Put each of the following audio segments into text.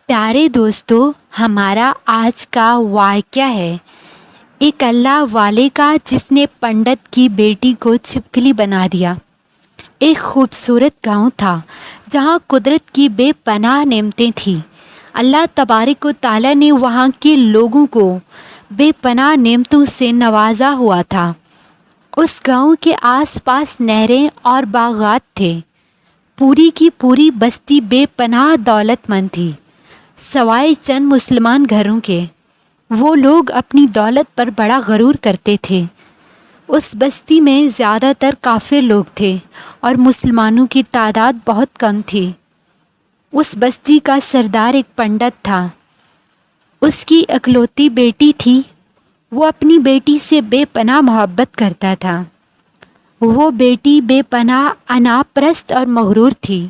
پیارے دوستو، ہمارا آج کا واقعہ ہے ایک اللہ والے کا جس نے پنڈت کی بیٹی کو چھپکلی بنا دیا۔ ایک خوبصورت گاؤں تھا جہاں قدرت کی بے پناہ نعمتیں تھیں۔ اللہ تبارک و تعالیٰ نے وہاں کے لوگوں کو بے پناہ نعمتوں سے نوازا ہوا تھا۔ اس گاؤں کے آس پاس نہریں اور باغات تھے۔ پوری کی پوری بستی بے پناہ دولت مند تھی، سوائے چند مسلمان گھروں کے۔ وہ لوگ اپنی دولت پر بڑا غرور کرتے تھے۔ اس بستی میں زیادہ تر کافر لوگ تھے اور مسلمانوں کی تعداد بہت کم تھی۔ اس بستی کا سردار ایک پنڈت تھا۔ اس کی اکلوتی بیٹی تھی۔ وہ اپنی بیٹی سے بے پناہ محبت کرتا تھا۔ وہ بیٹی بے پناہ انا پرست اور مغرور تھی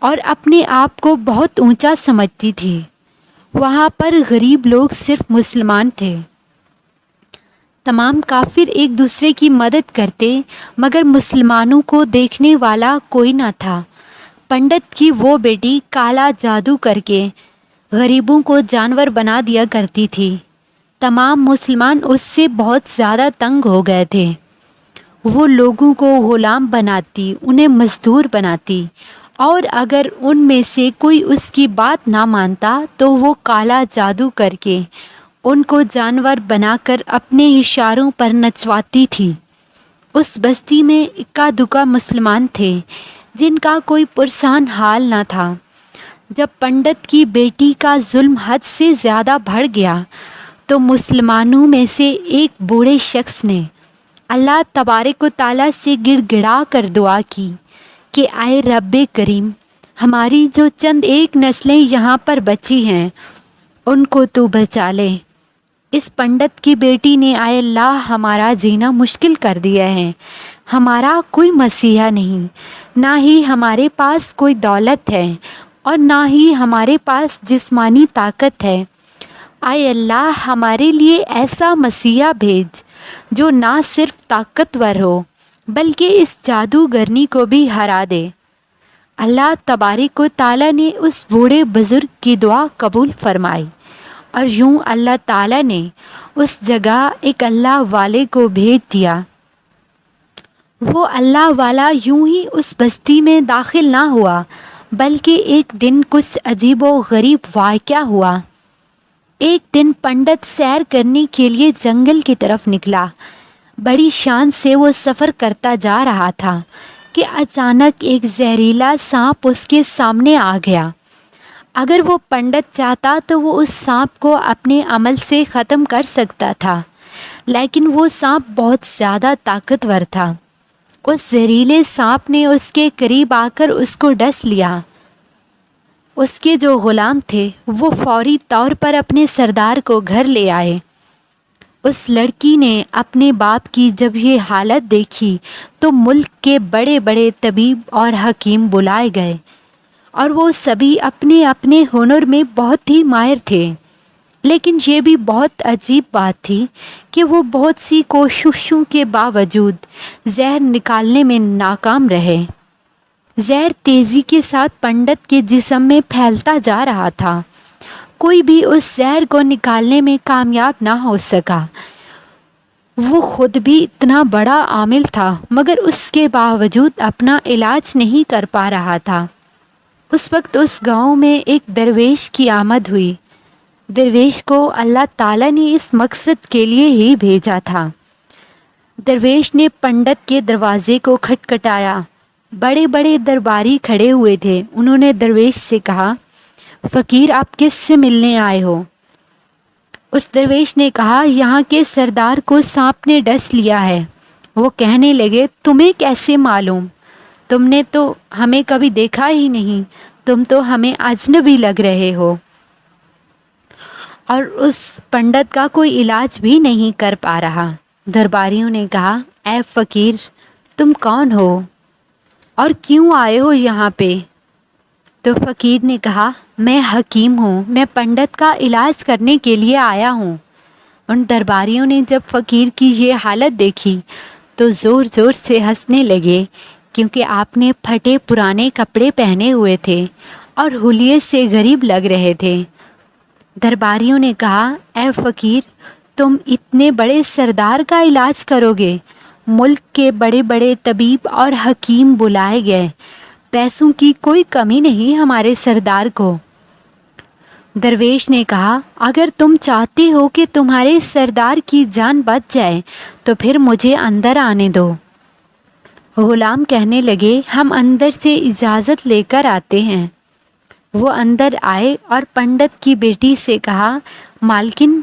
اور اپنے آپ کو بہت اونچا سمجھتی تھی۔ وہاں پر غریب لوگ صرف مسلمان تھے۔ تمام کافر ایک دوسرے کی مدد کرتے مگر مسلمانوں کو دیکھنے والا کوئی نہ تھا۔ پنڈت کی وہ بیٹی کالا جادو کر کے غریبوں کو جانور بنا دیا کرتی تھی۔ تمام مسلمان اس سے بہت زیادہ تنگ ہو گئے تھے۔ وہ لوگوں کو غلام بناتی، انہیں مزدور بناتی، اور اگر ان میں سے کوئی اس کی بات نہ مانتا تو وہ کالا جادو کر کے ان کو جانور بنا کر اپنے اشاروں پر نچواتی تھی۔ اس بستی میں اکا دکا مسلمان تھے جن کا کوئی پرسان حال نہ تھا۔ جب پنڈت کی بیٹی کا ظلم حد سے زیادہ بڑھ گیا تو مسلمانوں میں سے ایک بوڑھے شخص نے اللہ تبارک و تعالیٰ سے گڑ گڑا کر دعا کی کہ اے رب کریم، ہماری جو چند ایک نسلیں یہاں پر بچی ہیں ان کو تو بچا لے۔ اس پنڈت کی بیٹی نے اے اللہ ہمارا جینا مشکل کر دیا ہے۔ ہمارا کوئی مسیحا نہیں، نہ ہی ہمارے پاس کوئی دولت ہے اور نہ ہی ہمارے پاس جسمانی طاقت ہے۔ اے اللہ ہمارے لیے ایسا مسیحا بھیج جو نہ صرف طاقتور ہو بلکہ اس جادوگرنی کو بھی ہرا دے۔ اللہ تبارک و تعالیٰ نے اس بوڑھے بزرگ کی دعا قبول فرمائی اور یوں اللہ تعالیٰ نے اس جگہ ایک اللہ والے کو بھیج دیا۔ وہ اللہ والا یوں ہی اس بستی میں داخل نہ ہوا بلکہ ایک دن کچھ عجیب و غریب واقعہ ہوا۔ ایک دن پنڈت سیر کرنے کے لیے جنگل کی طرف نکلا۔ بڑی شان سے وہ سفر کرتا جا رہا تھا کہ اچانک ایک زہریلا سانپ اس کے سامنے آ گیا۔ اگر وہ پنڈت چاہتا تو وہ اس سانپ کو اپنے عمل سے ختم کر سکتا تھا، لیکن وہ سانپ بہت زیادہ طاقتور تھا۔ اس زہریلے سانپ نے اس کے قریب آ کر اس کو ڈس لیا۔ اس کے جو غلام تھے وہ فوری طور پر اپنے سردار کو گھر لے آئے۔ اس لڑکی نے اپنے باپ کی جب یہ حالت دیکھی تو ملک کے بڑے بڑے طبیب اور حکیم بلائے گئے اور وہ سبھی اپنے اپنے ہنر میں بہت ہی ماہر تھے، لیکن یہ بھی بہت عجیب بات تھی کہ وہ بہت سی کوششوں کے باوجود زہر نکالنے میں ناکام رہے۔ زہر تیزی کے ساتھ پنڈت کے جسم میں پھیلتا جا رہا تھا۔ کوئی بھی اس زہر کو نکالنے میں کامیاب نہ ہو سکا۔ وہ خود بھی اتنا بڑا عامل تھا مگر اس کے باوجود اپنا علاج نہیں کر پا رہا تھا۔ اس وقت اس گاؤں میں ایک درویش کی آمد ہوئی۔ درویش کو اللہ تعالیٰ نے اس مقصد کے لیے ہی بھیجا تھا۔ درویش نے پنڈت کے دروازے کو کھٹکھٹایا۔ بڑے بڑے درباری کھڑے ہوئے تھے۔ انہوں نے درویش سے کہا، فقیر آپ کس سے ملنے آئے ہو؟ اس درویش نے کہا، یہاں کے سردار کو سانپ نے ڈس لیا ہے۔ وہ کہنے لگے، تمہیں کیسے معلوم؟ تم نے تو ہمیں کبھی دیکھا ہی نہیں، تم تو ہمیں اجنبی لگ رہے ہو اور اس پنڈت کا کوئی علاج بھی نہیں کر پا رہا۔ درباریوں نے کہا، اے فقیر تم کون ہو اور کیوں آئے ہو یہاں پہ؟ تو فقیر نے کہا، میں حکیم ہوں، میں پنڈت کا علاج کرنے کے لیے آیا ہوں۔ ان درباریوں نے جب فقیر کی یہ حالت دیکھی تو زور زور سے ہنسنے لگے، کیونکہ آپ نے پھٹے پرانے کپڑے پہنے ہوئے تھے اور حلیے سے غریب لگ رہے تھے۔ درباریوں نے کہا، اے فقیر، تم اتنے بڑے سردار کا علاج کرو گے؟ ملک کے بڑے بڑے طبیب اور حکیم بلائے گئے، پیسوں کی کوئی کمی نہیں ہمارے سردار کو۔ درویش نے کہا، اگر تم چاہتے ہو کہ تمہارے سردار کی جان بچ جائے تو پھر مجھے اندر آنے دو۔ غلام کہنے لگے، ہم اندر سے اجازت لے کر آتے ہیں۔ وہ اندر آئے اور پنڈت کی بیٹی سے کہا، مالکن،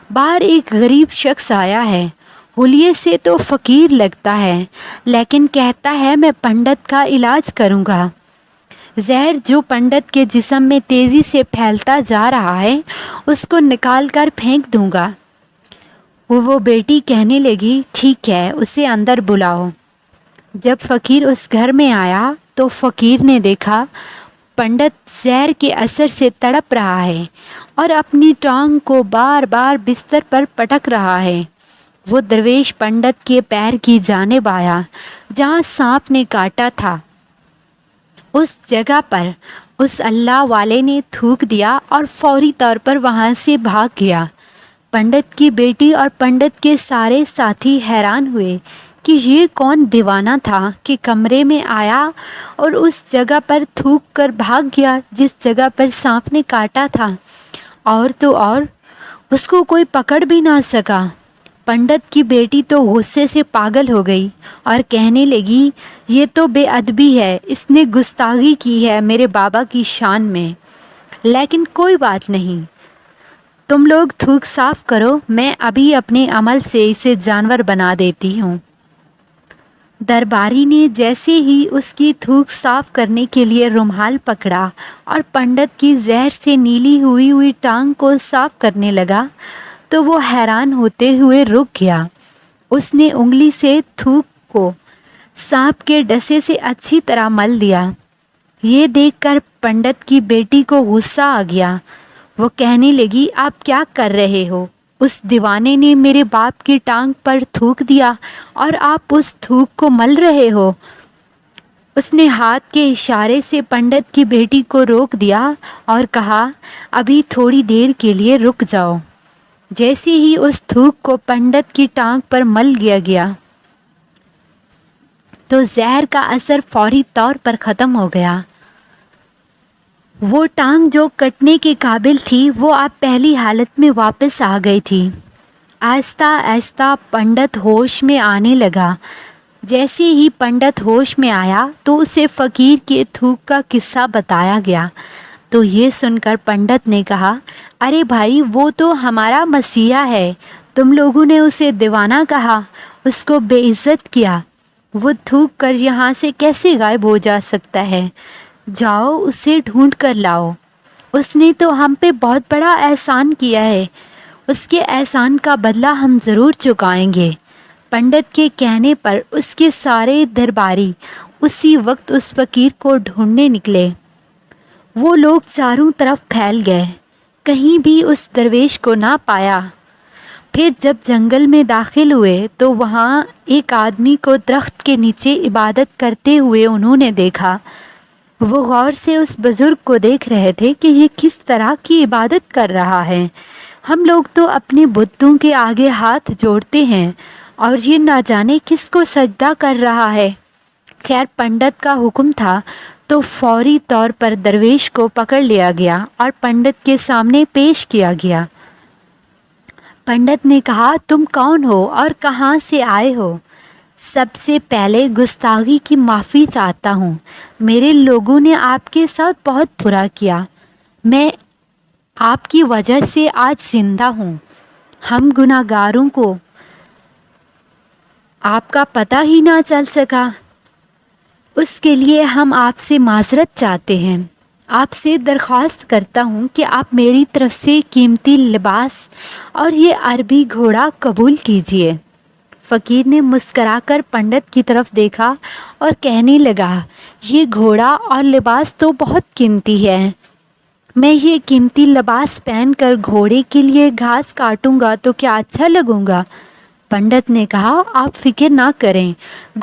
باہر ایک غریب شخص آیا ہے، حلیے سے تو فقیر لگتا ہے لیکن کہتا ہے میں پنڈت کا علاج کروں گا۔ زہر جو پنڈت کے جسم میں تیزی سے پھیلتا جا رہا ہے اس کو نکال کر پھینک دوں گا۔ وہ بیٹی کہنے لگی، ٹھیک ہے، اسے اندر بلاؤ۔ جب فقیر اس گھر میں آیا تو فقیر نے دیکھا پنڈت زہر کے اثر سے تڑپ رہا ہے اور اپنی ٹانگ کو بار بار بستر پر پٹک رہا ہے۔ وہ درویش پنڈت کے پیر کی جانب آیا جہاں سانپ نے کاٹا تھا۔ اس جگہ پر اس اللہ والے نے تھوک دیا اور فوری طور پر وہاں سے بھاگ گیا۔ پنڈت کی بیٹی اور پنڈت کے سارے ساتھی حیران ہوئے کہ یہ کون دیوانہ تھا کہ کمرے میں آیا اور اس جگہ پر تھوک کر بھاگ گیا جس جگہ پر سانپ نے کاٹا تھا، اور تو اور اس کو کوئی پکڑ بھی نہ سکا۔ پنڈت کی بیٹی تو غصے سے پاگل ہو گئی اور کہنے لگی، یہ تو بے ادبی ہے، اس نے گستاخی کی ہے میرے بابا کی شان میں۔ لیکن کوئی بات نہیں، تم لوگ تھوک صاف کرو، میں ابھی اپنے عمل سے اسے جانور بنا دیتی ہوں۔ درباری نے جیسے ہی اس کی تھوک صاف کرنے کے لیے رومال پکڑا اور پنڈت کی زہر سے نیلی ہوئی ٹانگ کو صاف کرنے لگا تو وہ حیران ہوتے ہوئے رک گیا۔ اس نے انگلی سے تھوک کو سانپ کے ڈسے سے اچھی طرح مل دیا۔ یہ دیکھ کر پنڈت کی بیٹی کو غصہ آ گیا۔ وہ کہنے لگی، آپ کیا کر رہے ہو؟ اس دیوانے نے میرے باپ کی ٹانگ پر تھوک دیا اور آپ اس تھوک کو مل رہے ہو۔ اس نے ہاتھ کے اشارے سے پنڈت کی بیٹی کو روک دیا اور کہا، ابھی تھوڑی دیر کے لیے رک جاؤ۔ جیسے ہی اس تھوک کو پنڈت کی ٹانگ پر مل گیا تو زہر کا اثر فوری طور پر ختم ہو گیا۔ وہ ٹانگ جو کٹنے کے قابل تھی وہ اب پہلی حالت میں واپس آ گئی تھی۔ آہستہ آہستہ پنڈت ہوش میں آنے لگا۔ جیسے ہی پنڈت ہوش میں آیا تو اسے فقیر کے تھوک کا قصہ بتایا گیا۔ تو یہ سن کر پنڈت نے کہا، ارے بھائی، وہ تو ہمارا مسیحا ہے، تم لوگوں نے اسے دیوانہ کہا، اس کو بے عزت کیا، وہ تھوک کر یہاں سے کیسے غائب ہو جا سکتا ہے؟ جاؤ اسے ڈھونڈ کر لاؤ، اس نے تو ہم پہ بہت بڑا احسان کیا ہے، اس کے احسان کا بدلہ ہم ضرور چکائیں گے۔ پنڈت کے کہنے پر اس کے سارے درباری اسی وقت اس فقیر کو ڈھونڈنے نکلے۔ وہ لوگ چاروں طرف پھیل گئے، کہیں بھی اس درویش کو نہ پایا۔ پھر جب جنگل میں داخل ہوئے تو وہاں ایک آدمی کو درخت کے نیچے عبادت کرتے ہوئے انہوں نے دیکھا۔ وہ غور سے اس بزرگ کو دیکھ رہے تھے کہ یہ کس طرح کی عبادت کر رہا ہے۔ ہم لوگ تو اپنے بتوں کے آگے ہاتھ جوڑتے ہیں اور یہ نہ جانے کس کو سجدہ کر رہا ہے۔ خیر، پنڈت کا حکم تھا تو فوری طور پر درویش کو پکڑ لیا گیا اور پنڈت کے سامنے پیش کیا گیا۔ پنڈت نے کہا، تم کون ہو اور کہاں سے آئے ہو؟ سب سے پہلے گستاخی کی معافی چاہتا ہوں، میرے لوگوں نے آپ کے ساتھ بہت برا کیا، میں آپ کی وجہ سے آج زندہ ہوں۔ ہم گناہ گاروں کو آپ کا پتہ ہی نہ چل سکا، اس کے لیے ہم آپ سے معذرت چاہتے ہیں۔ آپ سے درخواست کرتا ہوں کہ آپ میری طرف سے قیمتی لباس اور یہ عربی گھوڑا قبول کیجیے۔ فقیر نے مسکرا کر پنڈت کی طرف دیکھا اور کہنے لگا، یہ گھوڑا اور لباس تو بہت قیمتی ہے، میں یہ قیمتی لباس پہن کر گھوڑے کے لیے گھاس کاٹوں گا تو کیا اچھا لگوں گا؟ پنڈت نے کہا، آپ فکر نہ کریں،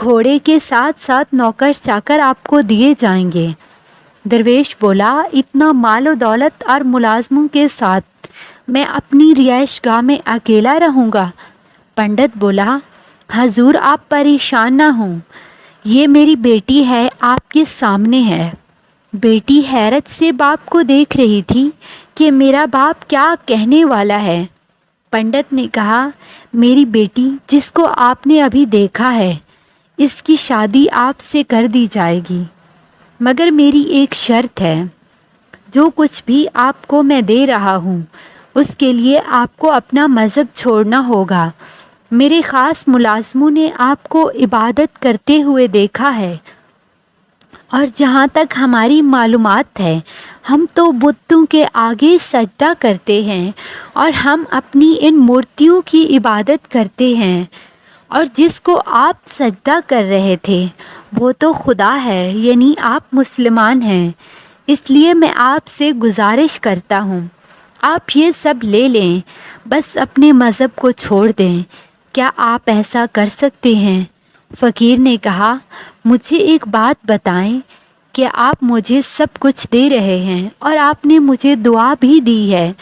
گھوڑے کے ساتھ ساتھ نوکر چاکر آپ کو دیے جائیں گے۔ درویش بولا، اتنا مال و دولت اور ملازموں کے ساتھ میں اپنی رہائش گاہ میں اکیلا رہوں گا؟ پنڈت بولا، حضور آپ پریشان نہ ہوں، یہ میری بیٹی ہے، آپ کے سامنے ہے۔ بیٹی حیرت سے باپ کو دیکھ رہی تھی کہ میرا باپ کیا کہنے والا ہے۔ پنڈت نے کہا، میری بیٹی جس کو آپ نے ابھی دیکھا ہے، اس کی شادی آپ سے کر دی جائے گی، مگر میری ایک شرط ہے۔ جو کچھ بھی آپ کو میں دے رہا ہوں اس کے لیے آپ کو اپنا مذہب چھوڑنا ہوگا۔ میرے خاص ملازموں نے آپ کو عبادت کرتے ہوئے دیکھا ہے، اور جہاں تک ہماری معلومات ہے ہم تو بتوں کے آگے سجدہ کرتے ہیں، اور ہم اپنی ان مورتیوں کی عبادت کرتے ہیں، اور جس کو آپ سجدہ کر رہے تھے وہ تو خدا ہے، یعنی آپ مسلمان ہیں۔ اس لیے میں آپ سے گزارش کرتا ہوں، آپ یہ سب لے لیں، بس اپنے مذہب کو چھوڑ دیں۔ کیا آپ ایسا کر سکتے ہیں؟ فقیر نے کہا، مجھے ایک بات بتائیں کہ آپ مجھے سب کچھ دے رہے ہیں، اور آپ نے مجھے دعا بھی دی ہے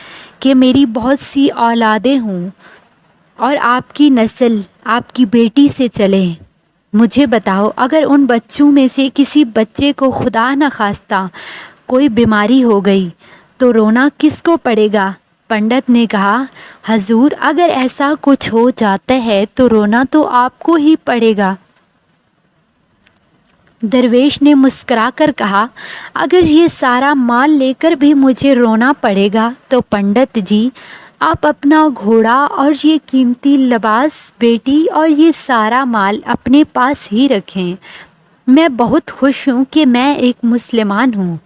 کہ میری بہت سی اولادیں ہوں اور آپ کی نسل آپ کی بیٹی سے چلے۔ مجھے بتاؤ، اگر ان بچوں میں سے کسی بچے کو خدا نخواستہ کوئی بیماری ہو گئی تو رونا کس کو پڑے گا؟ پنڈت نے کہا، حضور اگر ایسا کچھ ہو جاتا ہے تو رونا تو آپ کو ہی پڑے گا۔ درویش نے مسکرا کر کہا، اگر یہ سارا مال لے کر بھی مجھے رونا پڑے گا تو پنڈت جی آپ اپنا گھوڑا اور یہ قیمتی لباس، بیٹی اور یہ سارا مال اپنے پاس ہی رکھیں۔ میں بہت خوش ہوں کہ میں ایک مسلمان ہوں۔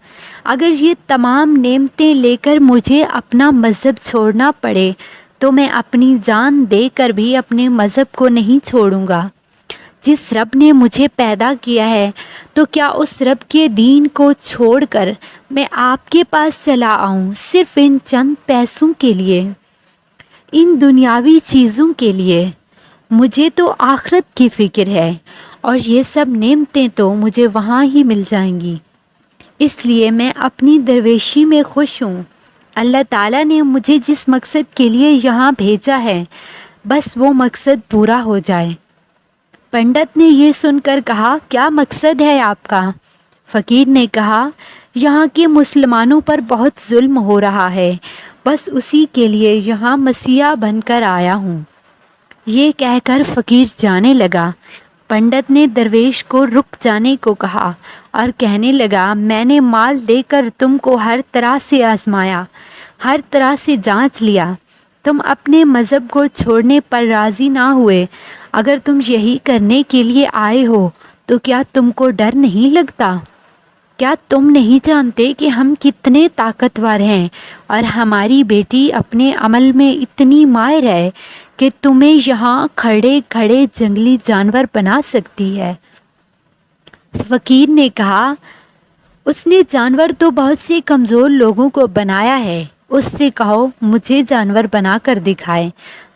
اگر یہ تمام نعمتیں لے کر مجھے اپنا مذہب چھوڑنا پڑے تو میں اپنی جان دے کر بھی اپنے مذہب کو نہیں چھوڑوں گا۔ جس رب نے مجھے پیدا کیا ہے تو کیا اس رب کے دین کو چھوڑ کر میں آپ کے پاس چلا آؤں صرف ان چند پیسوں کے لیے، ان دنیاوی چیزوں کے لیے؟ مجھے تو آخرت کی فکر ہے، اور یہ سب نعمتیں تو مجھے وہاں ہی مل جائیں گی۔ اس لیے میں اپنی درویشی میں خوش ہوں۔ اللہ تعالیٰ نے مجھے جس مقصد کے لیے یہاں بھیجا ہے بس وہ مقصد پورا ہو جائے۔ پنڈت نے یہ سن کر کہا، کیا مقصد ہے آپ کا؟ فقیر نے کہا، یہاں کے مسلمانوں پر بہت ظلم ہو رہا ہے، بس اسی کے لیے یہاں مسیحا بن کر آیا ہوں۔ یہ کہہ کر فقیر جانے لگا۔ پنڈت نے درویش کو رک جانے کو کہا اور کہنے لگا، میں نے مال دے کر تم کو ہر طرح سے آزمایا، ہر طرح سے جانچ لیا، تم اپنے مذہب کو چھوڑنے پر راضی نہ ہوئے۔ اگر تم یہی کرنے کے لیے آئے ہو تو کیا تم کو ڈر نہیں لگتا؟ کیا تم نہیں جانتے کہ ہم کتنے طاقتور ہیں، اور ہماری بیٹی اپنے عمل میں اتنی ماہر ہے کہ تمہیں یہاں کھڑے کھڑے جنگلی جانور بنا سکتی ہے؟ فقیر نے کہا، اس نے جانور تو بہت سے کمزور لوگوں کو بنایا ہے، اس سے کہو مجھے جانور بنا کر دکھائے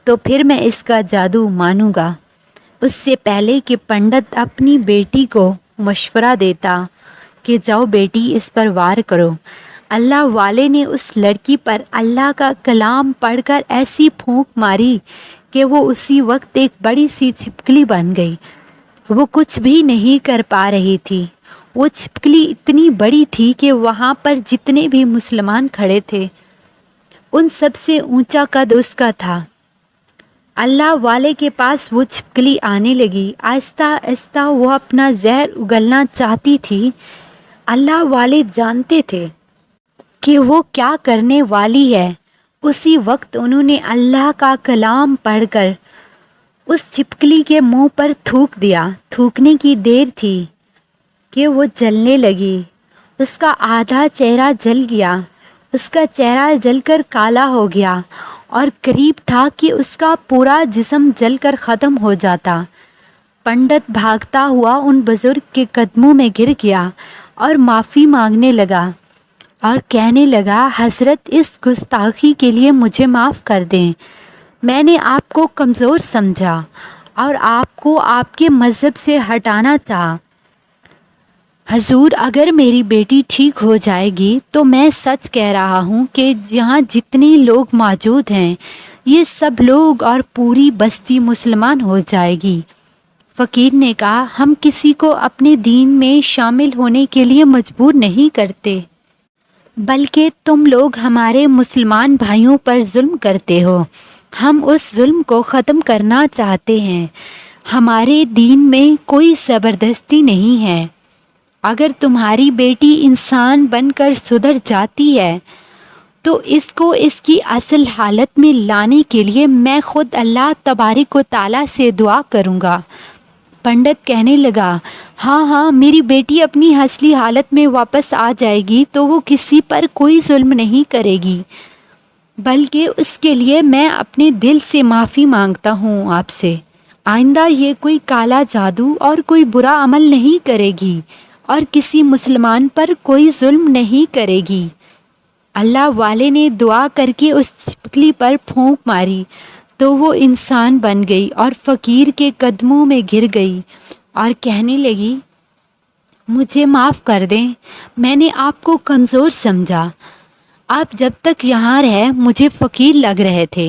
تو پھر میں اس کا جادو مانوں گا۔ اس سے پہلے کہ پنڈت اپنی بیٹی کو مشورہ دیتا کہ جاؤ بیٹی اس پر وار کرو، اللہ والے نے اس لڑکی پر اللہ کا کلام پڑھ کر ایسی پھونک ماری کہ وہ اسی وقت ایک بڑی سی چھپکلی بن گئی۔ وہ کچھ بھی نہیں کر پا رہی تھی۔ وہ چھپکلی اتنی بڑی تھی کہ وہاں پر جتنے بھی مسلمان کھڑے تھے ان سب سے اونچا قد اس کا تھا۔ اللہ والے کے پاس وہ چھپکلی آنے لگی، آہستہ آہستہ وہ اپنا زہر اگلنا چاہتی تھی۔ اللہ والے جانتے تھے کہ وہ کیا کرنے والی ہے۔ اسی وقت انہوں نے اللہ کا کلام پڑھ کر اس چھپکلی کے منہ پر تھوک دیا۔ تھوکنے کی دیر تھی کہ وہ جلنے لگی، اس کا آدھا چہرہ جل گیا، اس کا چہرہ جل کر کالا ہو گیا، اور قریب تھا کہ اس کا پورا جسم جل کر ختم ہو جاتا۔ پنڈت بھاگتا ہوا ان بزرگ کے قدموں میں گر گیا اور معافی مانگنے لگا اور کہنے لگا، حضرت اس گستاخی کے لیے مجھے معاف کر دیں، میں نے آپ کو کمزور سمجھا اور آپ کو آپ کے مذہب سے ہٹانا چاہا۔ حضور اگر میری بیٹی ٹھیک ہو جائے گی تو میں سچ کہہ رہا ہوں کہ یہاں جتنے لوگ موجود ہیں یہ سب لوگ اور پوری بستی مسلمان ہو جائے گی۔ فقیر نے کہا ہم کسی کو اپنے دین میں شامل ہونے کے لیے مجبور نہیں کرتے، بلکہ تم لوگ ہمارے مسلمان بھائیوں پر ظلم کرتے ہو، ہم اس ظلم کو ختم کرنا چاہتے ہیں۔ ہمارے دین میں کوئی زبردستی نہیں ہے۔ اگر تمہاری بیٹی انسان بن کر سدھر جاتی ہے تو اس کو اس کی اصل حالت میں لانے کے لیے میں خود اللہ تبارک و تعالیٰ سے دعا کروں گا۔ پنڈت کہنے لگا ہاں میری بیٹی اپنی اصلی حالت میں واپس آ جائے گی تو وہ کسی پر کوئی ظلم نہیں کرے گی، بلکہ اس کے لیے میں اپنے دل سے معافی مانگتا ہوں آپ سے۔ آئندہ یہ کوئی کالا جادو اور کوئی برا عمل نہیں کرے گی اور کسی مسلمان پر کوئی ظلم نہیں کرے گی۔ اللہ والے نے دعا کر کے اس چھپکلی پر پھونک ماری تو وہ انسان بن گئی اور فقیر کے قدموں میں گر گئی اور کہنے لگی مجھے معاف کر دیں، میں نے آپ کو کمزور سمجھا۔ آپ جب تک یہاں رہے مجھے فقیر لگ رہے تھے،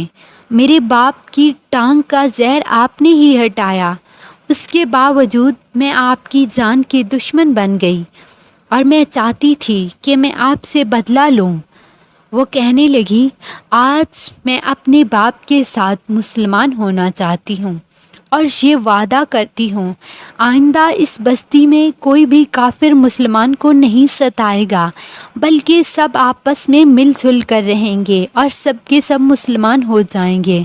میرے باپ کی ٹانگ کا زہر آپ نے ہی ہٹایا، اس کے باوجود میں آپ کی جان کی دشمن بن گئی اور میں چاہتی تھی کہ میں آپ سے بدلہ لوں۔ وہ کہنے لگی آج میں اپنے باپ کے ساتھ مسلمان ہونا چاہتی ہوں اور یہ وعدہ کرتی ہوں آئندہ اس بستی میں کوئی بھی کافر مسلمان کو نہیں ستائے گا، بلکہ سب آپس میں مل جل کر رہیں گے اور سب کے سب مسلمان ہو جائیں گے۔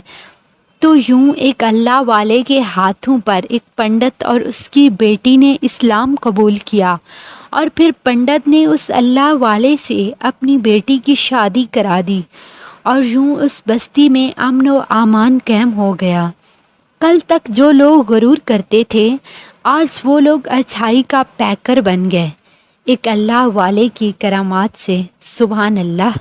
تو یوں ایک اللہ والے کے ہاتھوں پر ایک پنڈت اور اس کی بیٹی نے اسلام قبول کیا، اور پھر پنڈت نے اس اللہ والے سے اپنی بیٹی کی شادی کرا دی، اور یوں اس بستی میں امن و امان قائم ہو گیا۔ کل تک جو لوگ غرور کرتے تھے آج وہ لوگ اچھائی کا پیکر بن گئے، ایک اللہ والے کی کرامات سے۔ سبحان اللہ۔